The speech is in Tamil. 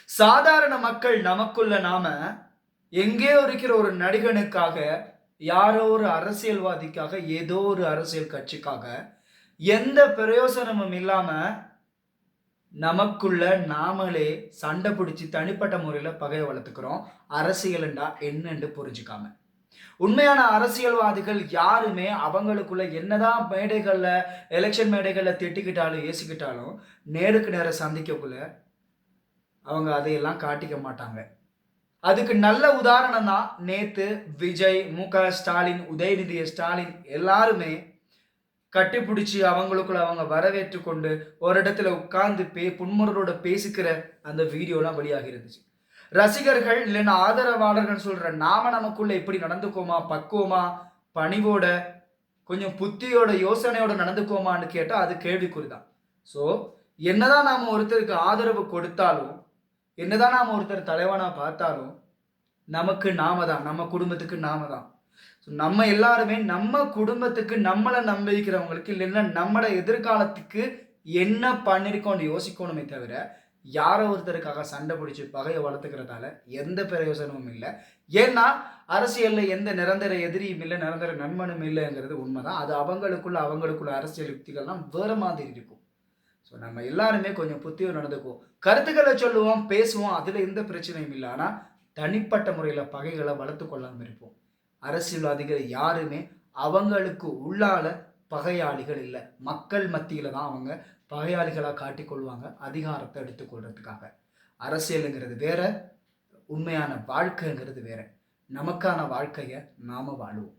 சாதாரண மக்கள் நமக்குள்ள நாம எங்கேயோ இருக்கிற ஒரு நடிகனுக்காக, யாரோ ஒரு அரசியல்வாதிக்காக, ஏதோ ஒரு அரசியல் கட்சிக்காக, எந்த பிரயோசனமும் இல்லாம நமக்குள்ள நாமளே சண்டை பிடிச்சு தனிப்பட்ட முறையில பகைய வளர்த்துக்கிறோம். அரசியல்ண்டா என்னன்னு புரிஞ்சுக்காம. உண்மையான அரசியல்வாதிகள் யாருமே அவங்களுக்குள்ள என்னதான் மேடைகள்ல, எலக்ஷன் மேடைகள்ல திட்டிக்கிட்டாலும், ஏசிக்கிட்டாலும், நேருக்கு நேரா சந்திக்கக்குள்ள அவங்க அதையெல்லாம் காட்டிக்க மாட்டாங்க. அதுக்கு நல்ல உதாரணம் தான் நேத்து விஜய், மு.க. ஸ்டாலின், உதயநிதி ஸ்டாலின் எல்லாருமே கட்டிப்புடிச்சு அவங்களுக்குள்ள அவங்க வரவேற்றுக் கொண்டு ஒரு இடத்துல உட்கார்ந்து புன்முறுவலோட பேசிக்கிற அந்த வீடியோலாம் வெளியாகி இருந்துச்சு. ரசிகர்கள் இல்லைன்னா ஆதரவாளர்கள் சொல்ற நாம நமக்குள்ள எப்படி நடந்துக்கோமா, பக்குவமா, பணிவோட, கொஞ்சம் புத்தியோட, யோசனையோட நடந்துக்கோமான்னு கேட்டா அது கேள்விக்குறிதான். ஸோ என்னதான் நாம ஒருத்தருக்கு ஆதரவு கொடுத்தாலும், என்னதான் நாம ஒருத்தர் தலைவனா பார்த்தாலும், நமக்கு நாம தான். நம்ம குடும்பத்துக்கு நாம தான். நம்ம எல்லாருமே நம்ம குடும்பத்துக்கு நம்மள நம்பிக்கிறவங்களுக்கு இல்லைன்னா நம்மளோட எதிர்காலத்துக்கு என்ன பண்ணிருக்கோம்னு யோசிக்கணுமே தவிர, யாரோ ஒருத்தருக்காக சண்டை பிடிச்சு பகையை வளர்த்துக்கிறதால எந்த பிரயோஜனமும் இல்லை. ஏன்னா அரசியல்ல எந்த நிரந்தர எதிரியும் இல்லை, நிரந்தர நண்பனும் இல்லைங்கிறது உண்மைதான். அது அவங்களுக்குள்ள அரசியல் யுக்திகள்லாம் வேற மாதிரி இருக்கும். ஸோ நம்ம எல்லாருமே கொஞ்சம் புத்தியோடு நடந்துக்குவோம். கருத்துக்களை சொல்லுவோம், பேசுவோம், அதுல எந்த பிரச்சனையும் இல்லை. ஆனா தனிப்பட்ட முறையில பகைகளை வளர்த்து கொள்ளாம இருப்போம். அரசியல்வாதிகள் யாருமே அவங்களுக்கு உள்ளால பகையாளிகள் இல்லை. மக்கள் மத்தியில தான் அவங்க பகையாளிகளா காட்டிக்கொள்வாங்க, அதிகாரத்தை எடுத்துக்கொள்றதுக்காக. அரசியலுங்கிறது வேற, உண்மையான வாழ்க்கைங்கிறது வேற. நமக்கான வாழ்க்கையை நாம வாழுவோம்.